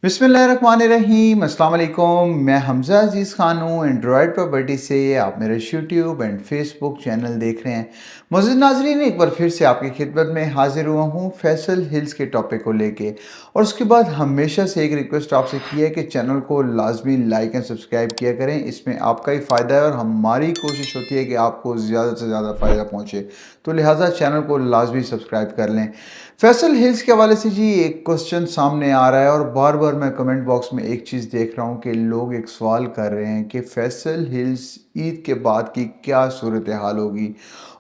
बिस्मिल्लाहिर्रहमानिर्रहीम अस्सलाम वालेकुम। मैं हमज़ा अज़ीज़ ख़ान हूँ एंड्रॉयड प्रॉपर्टी से। आप मेरा यूट्यूब एंड फेसबुक चैनल देख रहे हैं। मुअज़्ज़िज़ नाज़रीन, एक बार फिर से आपकी खिदमत में हाज़िर हुआ हूँ फैसल हिल्स के टॉपिक को लेके। और उसके बाद हमेशा से एक रिक्वेस्ट आपसे की है कि चैनल को लाजमी लाइक एंड सब्सक्राइब किया करें। इसमें आपका ही फ़ायदा है और हमारी कोशिश होती है कि आपको ज़्यादा से ज़्यादा फ़ायदा पहुँचे, तो लिहाजा चैनल को लाजमी सब्सक्राइब कर लें। फैसल हिल्स के हवाले से जी एक क्वेश्चन सामने आ रहा है और बार बार मैं कमेंट बॉक्स में एक चीज़ देख रहा हूँ कि लोग एक सवाल कर रहे हैं कि फैसल हिल्स ईद के बाद की क्या सूरत हाल होगी।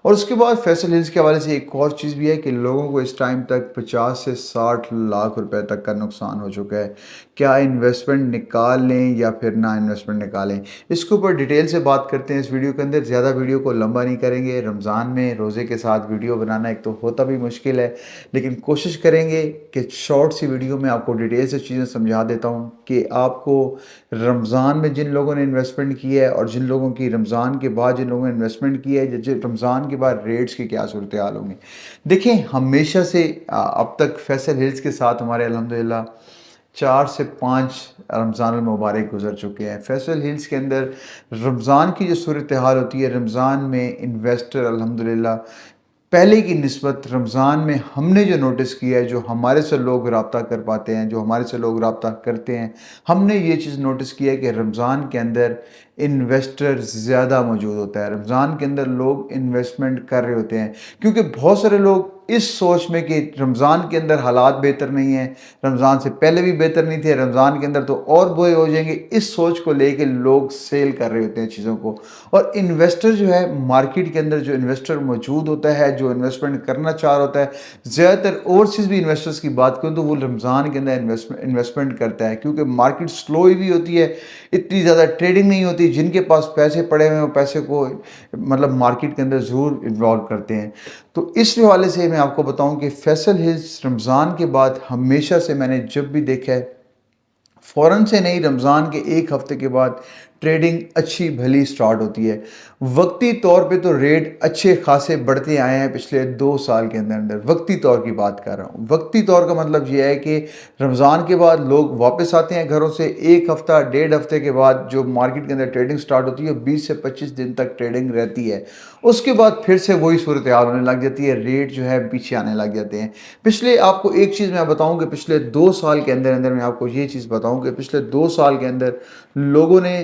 और उसके बाद फैसल हिल्स के हवाले से एक और चीज़ भी है कि लोगों को इस टाइम तक 50 से 60 लाख रुपए तक का नुकसान हो चुका है। क्या इन्वेस्टमेंट निकाल लें या फिर ना इन्वेस्टमेंट निकालें, इसके ऊपर डिटेल से बात करते हैं इस वीडियो के अंदर। ज़्यादा वीडियो को लंबा नहीं करेंगे। रमज़ान में रोज़े के साथ वीडियो बनाना एक तो होता भी मुश्किल है, लेकिन कोशिश करेंगे कि शॉर्ट सी वीडियो में आपको डिटेल से चीज़ें समझा देता हूँ कि आपको रमज़ान में जिन लोगों ने इन्वेस्टमेंट किया है और जिन लोगों की रमज़ान के बाद जिन लोगों ने इन्वेस्टमेंट किया है, रमज़ान के बाद रेट्स की क्या सूरत हाल होंगी। देखें, हमेशा से अब तक फैसल हिल्स के साथ हमारे अल्हम्दुलिल्लाह 4 से 5 रमज़ान मुबारक गुजर चुके हैं। फैसल हिल्स के अंदर रमज़ान की जो सूरत हाल होती है, रमज़ान में इन्वेस्टर अल्हम्दुलिल्लाह पहले की निस्बत रमज़ान में हमने जो नोटिस किया है, जो हमारे से लोग रब्ता कर पाते हैं, जो हमारे से लोग रब्ता करते हैं, हमने ये चीज़ नोटिस किया है कि रमज़ान के अंदर इन्वेस्टर ज़्यादा मौजूद होता है। रमज़ान के अंदर लोग इन्वेस्टमेंट कर रहे होते हैं क्योंकि बहुत सारे लोग इस सोच में कि रमज़ान के अंदर हालात बेहतर नहीं हैं, रमज़ान से पहले भी बेहतर नहीं थे, रमज़ान के अंदर तो और बुरे हो जाएंगे, इस सोच को लेके लोग सेल कर रहे होते हैं चीज़ों को। और इन्वेस्टर जो है, मार्केट के अंदर जो इन्वेस्टर मौजूद होता है, जो इन्वेस्टमेंट करना चाह रहा होता है, ज़्यादातर ओवरसीज़ भी इन्वेस्टर्स की बात करूँ तो वो रमज़ान के अंदर इन्वेस्टमेंट करता है क्योंकि मार्केट स्लो भी होती है, इतनी ज़्यादा ट्रेडिंग नहीं होती। जिनके पास पैसे पड़े हुए हैं वो पैसे को मतलब मार्केट के अंदर ज़रूर इन्वॉल्व करते हैं। तो इस हवाले से मैं आपको बताऊं कि फैसल हिल्स रमज़ान के बाद हमेशा से मैंने जब भी देखा है, फ़ौरन से नहीं, रमज़ान के एक हफ़्ते के बाद ट्रेडिंग अच्छी भली स्टार्ट होती है। वक्ती तौर पे तो रेट अच्छे खासे बढ़ते आए हैं पिछले 2 साल के अंदर अंदर, वक्ती तौर की बात कर रहा हूँ। वक्ती तौर का मतलब ये है कि रमज़ान के बाद लोग वापस आते हैं घरों से, 1 हफ़्ता 1.5 हफ़्ते के बाद जो मार्केट के अंदर ट्रेडिंग स्टार्ट होती है 20 से 25 दिन तक ट्रेडिंग रहती है। उसके बाद फिर से वही सूरत हाल होने लग जाती है, रेट जो है पीछे आने लग जाते हैं। पिछले आपको एक चीज़ मैं बताऊँ कि पिछले 2 साल के अंदर अंदर मैं आपको ये चीज़ बताऊँ कि पिछले 2 साल के अंदर लोगों ने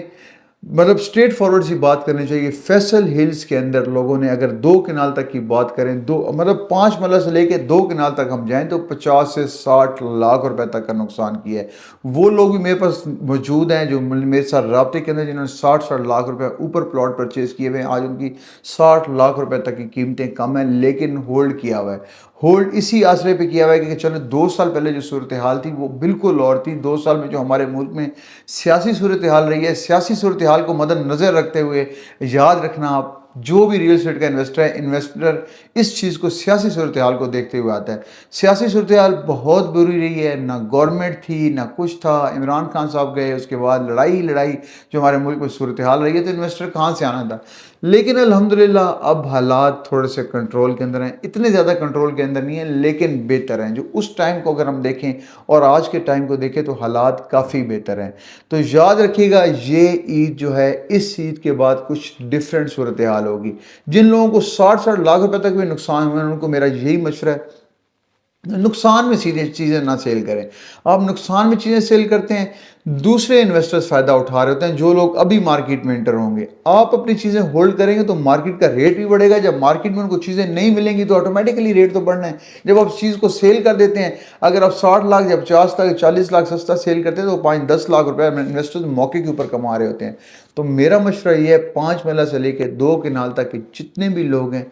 मतलब स्ट्रेट फॉरवर्ड सी बात करनी चाहिए। फैसल हिल्स के अंदर लोगों ने अगर 2 कनाल तक की बात करें, दो मतलब 5 मरला से लेके 2 कनाल तक हम जाएं तो 50 से 60 लाख रुपए तक का नुकसान किया है। वो लोग भी मेरे पास मौजूद हैं जो मेरे साथ राब्ते के अंदर, जिन्होंने 60 लाख रुपए ऊपर प्लॉट परचेज किए हुए हैं। आज उनकी 60 लाख रुपए तक की कीमतें कम हैं, लेकिन होल्ड किया हुआ है। होल्ड इसी आसरे पे किया हुआ है कि चलो 2 साल पहले जो सूरत हाल थी वो बिल्कुल और थी। 2 साल में जो हमारे मुल्क में सियासी सूरत हाल रही है, सियासी सूरत हाल को मद्देनज़र रखते हुए याद रखना, आप जो भी रियल एस्टेट का इन्वेस्टर इस चीज़ को सियासी सूरत हाल को देखते हुए आता है। सियासी सूरत हाल बहुत बुरी रही है, ना गवर्नमेंट थी ना कुछ था। इमरान खान साहब गए, उसके बाद लड़ाई ही लड़ाई जो हमारे मुल्क में सूरत हाल रही है, तो इन्वेस्टर कहाँ से आना था। लेकिन अल्हम्दुलिल्लाह अब हालात थोड़े से कंट्रोल के अंदर हैं, इतने ज़्यादा कंट्रोल के अंदर नहीं है लेकिन बेहतर हैं। जो उस टाइम को अगर हम देखें और आज के टाइम को देखें तो हालात काफ़ी बेहतर हैं। तो याद रखिएगा, ये ईद जो है, इस ईद के बाद कुछ डिफरेंट सूरत हाल होगी। जिन लोगों को 60-60 लाख रुपए तक भी नुकसान हुए हैं, उनको मेरा यही मशवरा है, नुकसान में सीधे चीज़ें ना सेल करें। आप नुकसान में चीज़ें सेल करते हैं, दूसरे इन्वेस्टर्स फ़ायदा उठा रहे होते हैं जो लोग अभी मार्केट में एंटर होंगे। आप अपनी चीज़ें होल्ड करेंगे तो मार्केट का रेट भी बढ़ेगा। जब मार्केट में उनको चीज़ें नहीं मिलेंगी तो ऑटोमेटिकली रेट तो बढ़ना है। जब आप चीज़ को सेल कर देते हैं, अगर आप 60 लाख या 50 लाख 40 लाख सस्ता सेल करते हैं तो 5-10 लाख रुपए इन्वेस्टर्स मौके के ऊपर कमा रहे होते हैं। तो मेरा मशवरा ये है, 5 मरला से लेकर 2 कनाल तक के जितने भी लोग हैं,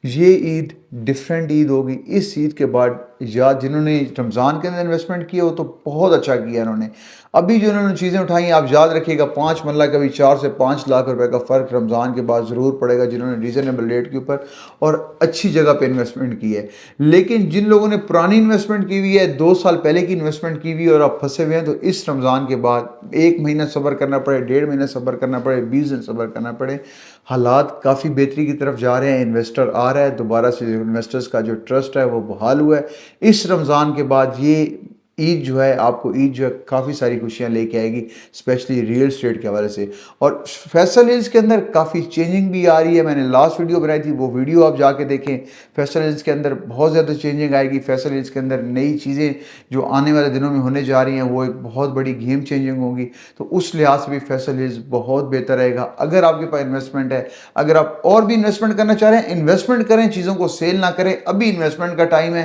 ये ईद डिफरेंट ईद होगी। इस ईद के बाद या जिन्होंने रमज़ान के अंदर इन्वेस्टमेंट किया वो तो बहुत अच्छा किया उन्होंने। अभी जो उन्होंने चीज़ें उठाई, आप याद रखिएगा, 5 मरला का भी 4 से 5 लाख रुपए का फ़र्क रमज़ान के बाद ज़रूर पड़ेगा जिन्होंने रीज़नेबल रेट के ऊपर और अच्छी जगह पे इन्वेस्टमेंट की है। लेकिन जिन लोगों ने पुरानी इन्वेस्टमेंट की हुई है, 2 साल पहले की इन्वेस्टमेंट की हुई है और आप फंसे हुए हैं, तो इस रमज़ान के बाद 1 महीना सब्र करना पड़े, 1.5 महीना सब्र करना पड़े, 20 दिन सब्र करना पड़े। हालात काफ़ी बेहतरी की तरफ जा रहे हैं, इन्वेस्टर आ रहा है, दोबारा से इन्वेस्टर्स का जो ट्रस्ट है वो बहाल हुआ है। इस रमज़ान के बाद ये عید جو ہے آپ کو عید جو ہے کافی ساری خوشیاں لے کے آئے گی، اسپیشلی ریئل اسٹیٹ کے حوالے سے۔ اور فیصل ہلز کے اندر کافی چینجنگ بھی آ رہی ہے، میں نے لاسٹ ویڈیو بنائی تھی، وہ ویڈیو آپ جا کے دیکھیں۔ فیصل ہلز کے اندر بہت زیادہ چینجنگ آئے گی، فیصل ہلز کے اندر نئی چیزیں جو آنے والے دنوں میں ہونے جا رہی ہیں وہ ایک بہت بڑی گیم چینجنگ ہوگی، تو اس لحاظ سے بھی فیصل ہلز بہت بہتر رہے گا۔ اگر آپ کے پاس انویسٹمنٹ ہے، اگر آپ اور بھی انویسٹمنٹ کرنا چاہ رہے ہیں، انویسٹمنٹ کریں، چیزوں کو سیل نہ کریں، ابھی انویسٹمنٹ کا ٹائم ہے،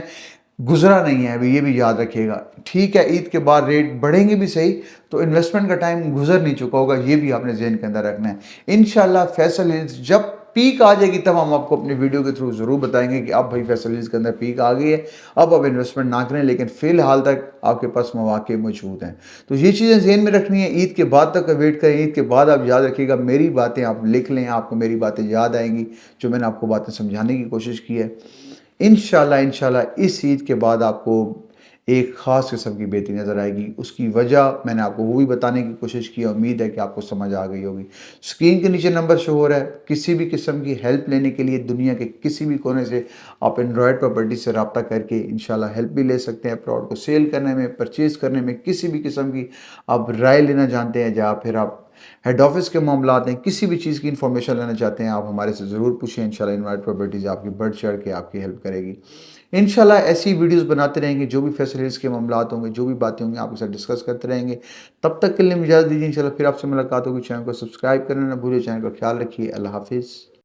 گزرا نہیں ہے ابھی، یہ بھی یاد رکھیے گا۔ ٹھیک ہے عید کے بعد ریٹ بڑھیں گے بھی صحیح، تو انویسٹمنٹ کا ٹائم گزر نہیں چکا ہوگا، یہ بھی آپ نے ذہن کے اندر رکھنا ہے۔ انشاءاللہ فیصل ہلز جب پیک آ جائے گی تب ہم آپ کو اپنی ویڈیو کے تھرو ضرور بتائیں گے کہ اب بھائی فیصل ہلز کے اندر پیک آ گئی ہے، اب آپ انویسٹمنٹ نہ کریں، لیکن فی الحال تک آپ کے پاس مواقع موجود ہیں۔ تو یہ چیزیں ذہن میں رکھنی ہے، عید کے بعد تک ویٹ کریں، عید کے بعد آپ یاد رکھیے گا، میری باتیں آپ لکھ لیں، آپ کو میری باتیں یاد آئیں گی جو میں نے آپ کو باتیں سمجھانے کی کوشش کی ہے۔ انشاءاللہ اس عید کے بعد آپ کو ایک خاص قسم کی بہتری نظر آئے گی، اس کی وجہ میں نے آپ کو وہ بھی بتانے کی کوشش کی ہے، امید ہے کہ آپ کو سمجھ آ گئی ہوگی۔ اسکرین کے نیچے نمبر شو ہو رہا ہے، کسی بھی قسم کی ہیلپ لینے کے لیے دنیا کے کسی بھی کونے سے آپ اینڈرائڈ پراپرٹی سے رابطہ کر کے انشاءاللہ ہیلپ بھی لے سکتے ہیں، پروڈکٹ کو سیل کرنے میں، پرچیز کرنے میں، کسی بھی قسم کی آپ رائے لینا جانتے ہیں، یا پھر آپ ہیڈ آفس کے معاملات ہیں، کسی بھی چیز کی انفارمیشن لینا چاہتے ہیں، آپ ہمارے سے ضرور پوچھیں، انشاءاللہ اینڈرائڈ پراپرٹیز آپ کی بڑھ چڑھ کے آپ کی ہیلپ کرے گی۔ انشاءاللہ ایسی ویڈیوز بناتے رہیں گے، جو بھی فیسلٹیز کے معاملات ہوں گے، جو بھی باتیں ہوں گی آپ کے ساتھ ڈسکس کرتے رہیں گے۔ تب تک کے لیے مجھے اجازت دیجیے، انشاءاللہ پھر آپ سے ملاقات ہوگی۔ چینل کو سبسکرائب کرنا نہ بھولیں، چینل کا خیال رکھیے۔ اللہ حافظ۔